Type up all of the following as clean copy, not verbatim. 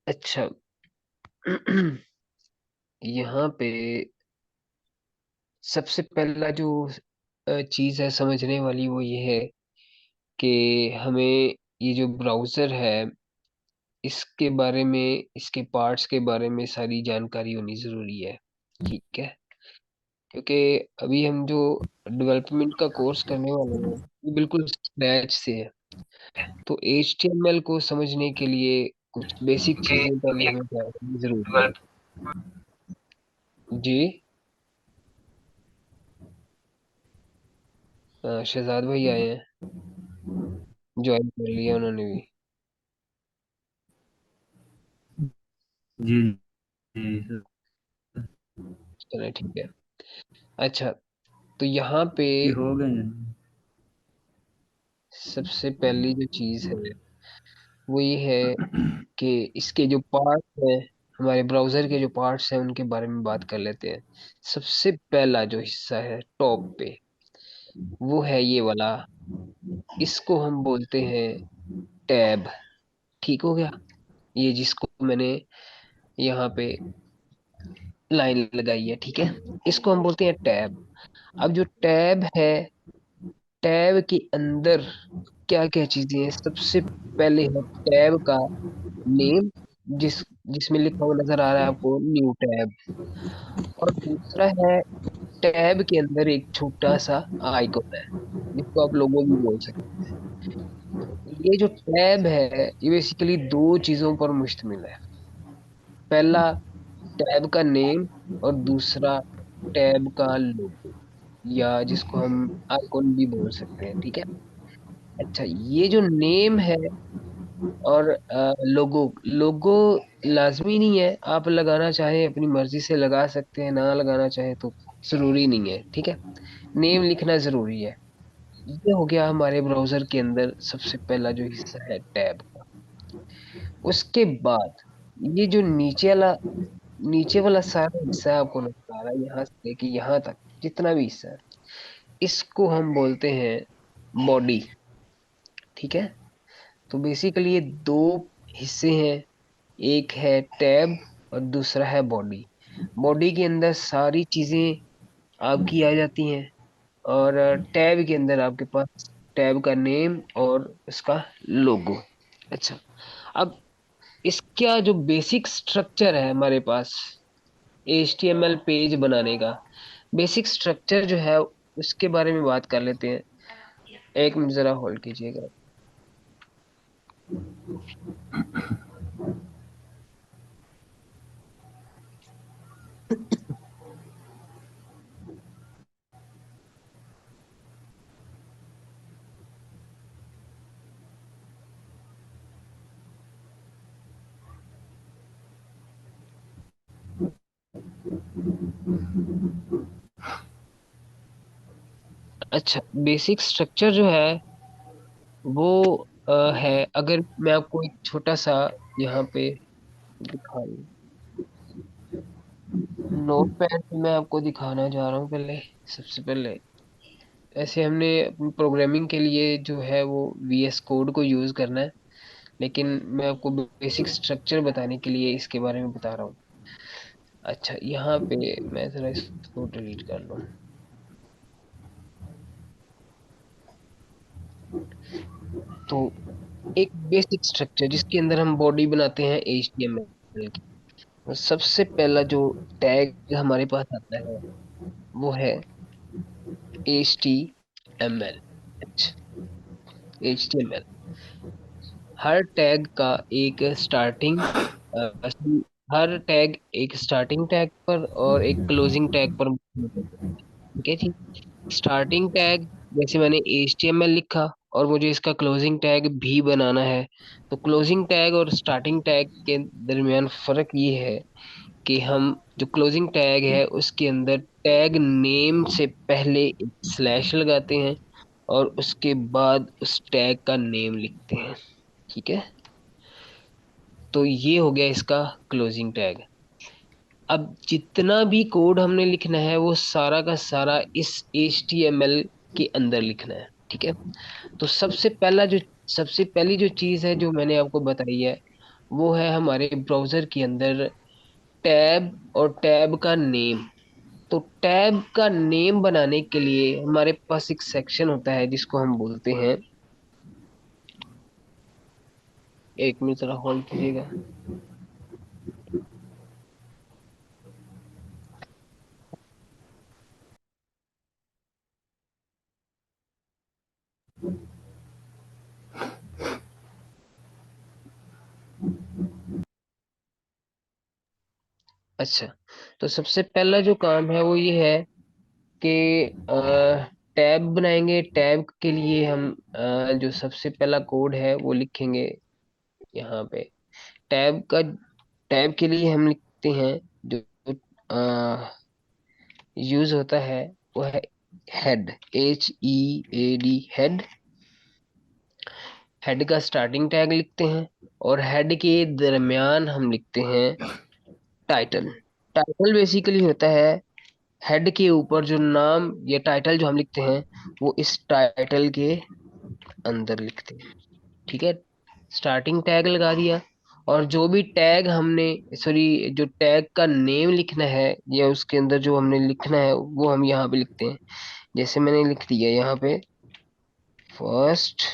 अच्छा। यहाँ पे सबसे पहला जो चीज है समझने वाली, वो ये है कि हमें ये जो ब्राउजर है इसके बारे में, इसके पार्ट्स के बारे में सारी जानकारी होनी जरूरी है। ठीक है, क्योंकि अभी हम जो डेवलपमेंट का कोर्स करने वाले हैं ये बिल्कुल स्क्रैच से है। तो HTML को समझने के लिए कुछ बेसिक चीजें पहले हमें जाननी जरूरी है। जी। शहजाद भाई आए हैं, ज्वाइन कर लिया उन्होंने भी। जी जी सर। चलो ठीक है। अच्छा, तो यहाँ पे ये हो गए हैं। सबसे पहली जो चीज है वो ये है कि इसके जो पार्ट्स हैं, हमारे ब्राउजर के जो पार्ट्स हैं उनके बारे में बात कर लेते हैं। सबसे पहला जो हिस्सा है टॉप पे, वो है ये वाला। इसको हम बोलते हैं टैब। ठीक हो गया, ये जिसको मैंने यहाँ पे लाइन लगाई है, ठीक है, इसको हम बोलते हैं टैब। अब जो टैब है, टैब के अंदर क्या क्या चीजें हैं? सबसे पहले है टैब का नेम, जिसमें लिखा हुआ नजर आ रहा है आपको, न्यू टैब। और दूसरा है टैब के अंदर एक छोटा सा आइकॉन है, जिसको आप लोगो भी बोल सकते हैं। ये जो टैब है ये बेसिकली दो चीजों पर मुश्तमिल है। पहला टैब का नेम, और दूसरा टैब का लोगो, या जिसको हम आइकॉन भी बोल सकते हैं। ठीक है। अच्छा, ये जो नेम है और लोगो, लोगो लाजमी नहीं है, आप लगाना चाहे अपनी मर्जी से लगा सकते हैं, ना लगाना चाहे तो जरूरी नहीं है। ठीक है, नेम लिखना जरूरी है। ये हो गया हमारे ब्राउजर के अंदर सबसे पहला जो हिस्सा है टैब का। उसके बाद ये जो नीचे वाला सारा हिस्सा है, आपको नजर आ रहा है, यहाँ से लेके यहाँ तक जितना भी हिस्सा है, इसको हम बोलते हैं बॉडी। ठीक है, तो बेसिकली ये दो हिस्से हैं, एक है टैब और दूसरा है बॉडी। बॉडी के अंदर सारी चीजें आपकी आ जाती हैं, और टैब के अंदर आपके पास टैब का नेम और उसका लोगो। अच्छा, अब इसका जो बेसिक स्ट्रक्चर है हमारे पास HTML पेज बनाने का, बेसिक स्ट्रक्चर जो है उसके बारे में बात कर लेते हैं। एक मिनट जरा होल्ड कीजिएगा। अच्छा, बेसिक स्ट्रक्चर जो है वो है, अगर मैं आपको एक छोटा सा यहाँ पे दिखा दूं, नोट पैड पे मैं आपको दिखाना जा रहा हूँ। पहले, सबसे पहले, ऐसे हमने प्रोग्रामिंग के लिए जो है वो VS कोड को यूज करना है, लेकिन मैं आपको बेसिक स्ट्रक्चर बताने के लिए इसके बारे में बता रहा हूँ। अच्छा, यहाँ पे मैं जरा इसको डिलीट कर लूँ। तो एक बेसिक स्ट्रक्चर जिसके अंदर हम बॉडी बनाते हैं HTML की, तो सबसे पहला जो टैग हमारे पास आता है वो है HTML। HTML, हर टैग का एक स्टार्टिंग, हर टैग एक स्टार्टिंग टैग पर और एक क्लोजिंग टैग पर मुहर होता है। ठीक है जी। स्टार्टिंग टैग, जैसे मैंने HTML लिखा और मुझे इसका क्लोजिंग टैग भी बनाना है, तो क्लोजिंग टैग और स्टार्टिंग टैग के दरमियान फर्क ये है कि हम जो क्लोजिंग टैग है उसके अंदर टैग नेम से पहले एक स्लैश लगाते हैं और उसके बाद उस टैग का नेम लिखते हैं। ठीक है, तो ये हो गया इसका क्लोजिंग टैग। अब जितना भी कोड हमने लिखना है वो सारा का सारा इस HTML के अंदर लिखना है। ठीक है, तो सबसे पहली जो चीज है जो मैंने आपको बताई है वो है हमारे ब्राउजर के अंदर टैब और टैब का नेम। तो टैब का नेम बनाने के लिए हमारे पास एक सेक्शन होता है जिसको हम बोलते हैं, एक मिनट जरा होल्ड कीजिएगा। अच्छा, तो सबसे पहला जो काम है वो ये है कि टैब बनाएंगे। टैब के लिए हम जो सबसे पहला कोड है वो लिखेंगे यहाँ पे। टैब के लिए हम लिखते हैं, जो यूज होता है वो है हेड, HEAD, हेड। हेड का स्टार्टिंग टैग लिखते हैं, और हेड के दरमियान हम लिखते हैं टाइटल। टाइटल बेसिकली होता है हेड के ऊपर जो नाम या टाइटल जो हम लिखते हैं वो इस टाइटल के अंदर लिखते हैं। ठीक है, स्टार्टिंग टैग लगा दिया। और जो भी टैग हमने, सॉरी, जो टैग का नेम लिखना है या उसके अंदर जो हमने लिखना है वो हम यहाँ पे लिखते हैं। जैसे मैंने लिख दिया यहाँ पे फर्स्ट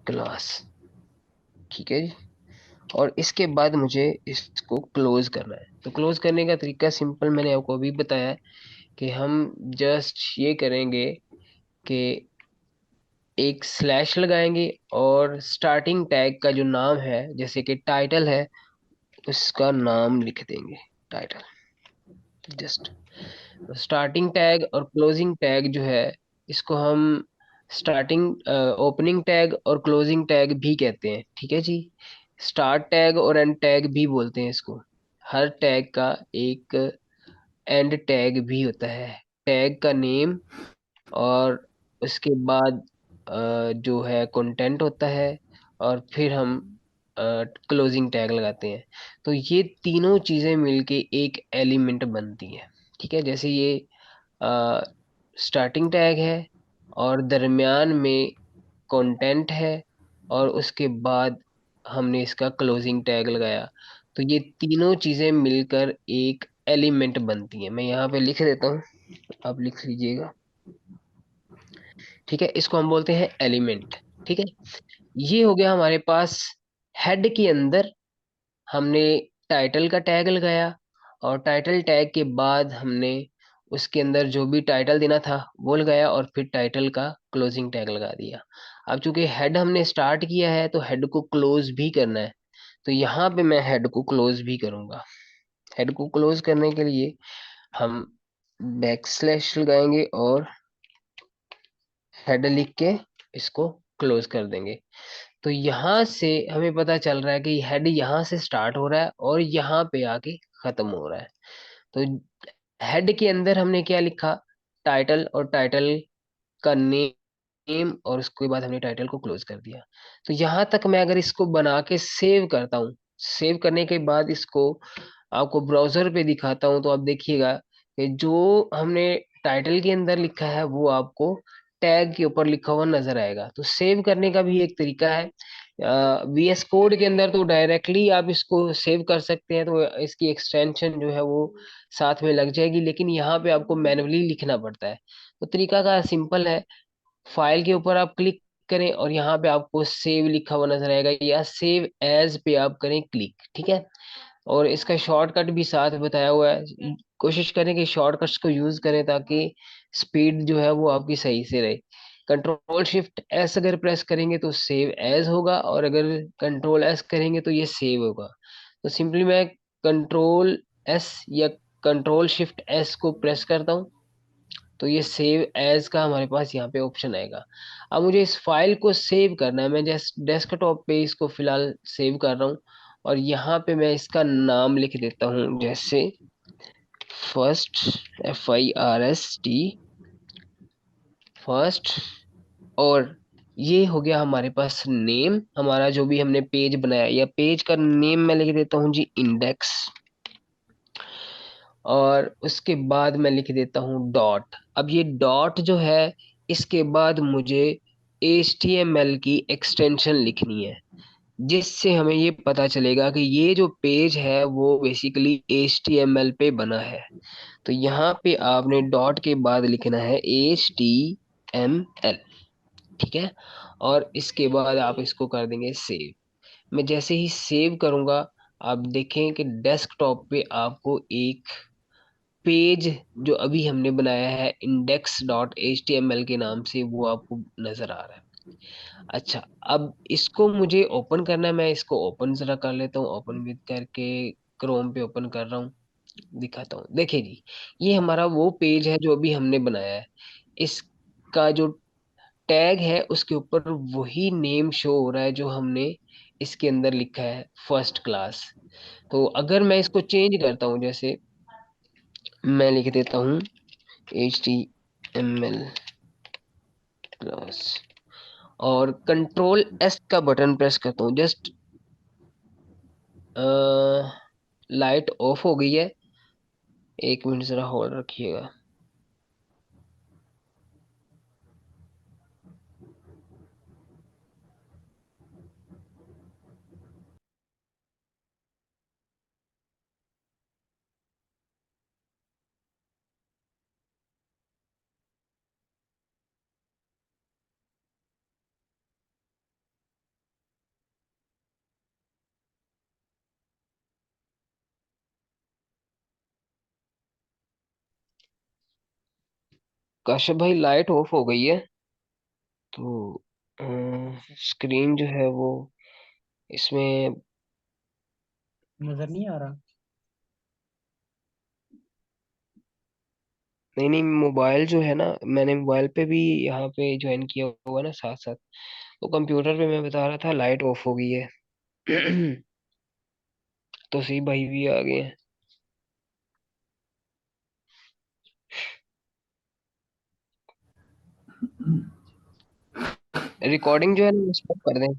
क्लास। ठीक है जी। और इसके बाद मुझे इसको क्लोज करना है। तो क्लोज करने का तरीका सिंपल मैंने आपको अभी बताया, कि हम जस्ट ये करेंगे कि एक स्लैश लगाएंगे और स्टार्टिंग टैग का जो नाम है, जैसे कि टाइटल है, उसका नाम लिख देंगे, टाइटल। जस्ट स्टार्टिंग टैग और क्लोजिंग टैग जो है, इसको हम स्टार्टिंग ओपनिंग टैग और क्लोजिंग टैग भी कहते हैं। ठीक है जी। स्टार्ट टैग और एंड टैग भी बोलते हैं इसको। हर टैग का एक एंड टैग भी होता है। टैग का नेम और उसके बाद जो है कंटेंट होता है, और फिर हम क्लोजिंग टैग लगाते हैं। तो ये तीनों चीजें मिलके एक एलिमेंट बनती है। ठीक है, जैसे ये स्टार्टिंग टैग है, और दरमियान में कंटेंट है, और उसके बाद हमने इसका क्लोजिंग टैग लगाया। तो ये तीनों चीजें मिलकर एक एलिमेंट बनती है। मैं यहाँ पे लिख देता हूँ, आप लिख लीजिएगा। ठीक है, इसको हम बोलते हैं एलिमेंट। ठीक है, ये हो गया हमारे पास। हेड के अंदर हमने टाइटल का टैग लगाया, और टाइटल टैग के बाद हमने उसके अंदर जो भी टाइटल देना था वो लगाया, और फिर टाइटल का क्लोजिंग टैग लगा दिया। अब चूंकि हेड हमने स्टार्ट किया है तो हेड को क्लोज भी करना है। तो यहाँ पे मैं हेड को क्लोज भी करूंगा। हेड को क्लोज करने के लिए हम बैक स्लैश लगाएंगे और हेड लिख के इसको क्लोज कर देंगे। तो यहाँ से हमें पता चल रहा है कि हेड यहाँ से स्टार्ट हो रहा है और यहाँ पे आके खत्म हो रहा है। तो हेड के अंदर हमने क्या लिखा, टाइटल, और टाइटल का नेम, और उसके बाद हमने टाइटल को क्लोज कर दिया। तो यहाँ तक मैं अगर इसको बना के सेव करता हूँ, सेव करने के बाद इसको आपको ब्राउजर पे दिखाता हूँ, तो आप देखिएगा कि जो हमने टाइटल के अंदर लिखा है वो आपको टैग के ऊपर लिखा हुआ नजर आएगा। तो सेव करने का भी एक तरीका है। VS कोड के अंदर तो डायरेक्टली आप इसको सेव कर सकते हैं, तो इसकी एक्सटेंशन जो है वो साथ में लग जाएगी, लेकिन यहाँ पे आपको मैनुअली लिखना पड़ता है। तो तरीका का सिंपल है। फाइल के ऊपर आप क्लिक करें और यहाँ पे आपको सेव लिखा हुआ नजर आएगा, या सेव एज पे आप करें क्लिक। ठीक है, और इसका शॉर्टकट भी साथ बताया हुआ है। कोशिश करें कि शॉर्टकट्स को यूज करें ताकि स्पीड जो है वो आपकी सही से रहे। कंट्रोल शिफ्ट एस अगर प्रेस करेंगे तो सेव एज होगा, और अगर कंट्रोल S करेंगे तो ये सेव होगा। तो सिंपली मैं कंट्रोल S या कंट्रोल शिफ्ट S को प्रेस करता हूँ, तो ये सेव एज का हमारे पास यहाँ पे ऑप्शन आएगा। अब मुझे इस फाइल को सेव करना है। मैं जैसे डेस्कटॉप पे इसको फिलहाल सेव कर रहा हूँ, और यहाँ पे मैं इसका नाम लिख देता हूँ, जैसे फर्स्ट, FIRST, फर्स्ट। और ये हो गया हमारे पास नेम, हमारा जो भी हमने पेज बनाया, या पेज का नेम मैं लिख देता हूँ जी, इंडेक्स। और उसके बाद मैं लिख देता हूँ डॉट। अब ये डॉट जो है, इसके बाद मुझे HTML की एक्सटेंशन लिखनी है, जिससे हमें ये पता चलेगा कि ये जो पेज है वो बेसिकली HTML पे बना है। तो यहाँ पे आपने डॉट के बाद लिखना है HTML। ठीक है। और इसके बाद आप इसको कर देंगे सेव। मैं जैसे ही सेव करूंगा, आप देखें कि डेस्कटॉप पे आपको एक पेज जो अभी हमने बनाया है index.html के नाम से, वो आपको नजर आ रहा है। अच्छा, अब इसको मुझे ओपन करना है। मैं इसको ओपन जरा कर लेता हूँ, ओपन विद करके क्रोम पे ओपन कर रहा हूँ। दिखाता हूँ, देखिए जी, ये हमारा वो पेज है जो अभी हमने बनाया है। इसका जो टैग है उसके ऊपर वही नेम शो हो रहा है जो हमने इसके अंदर लिखा है, फर्स्ट क्लास। तो अगर मैं इसको चेंज करता हूँ, जैसे मैं लिख देता हूँ HTML क्लास, और कंट्रोल S का बटन प्रेस करता हूँ, जस्ट लाइट ऑफ हो गई है। एक मिनट जरा होल्ड रखिएगा। काश भाई, लाइट ऑफ हो गई है। तो स्क्रीन जो है वो इसमें, नजर नहीं आ रहा। नहीं नहीं, मोबाइल जो है ना, मैंने मोबाइल पे भी यहाँ पे ज्वाइन किया हुआ ना साथ साथ। तो कंप्यूटर पे मैं बता रहा था लाइट ऑफ हो गई है। तो सी भाई भी आ गए हैं। रिकॉर्डिंग जो है ना स्टॉप कर दें।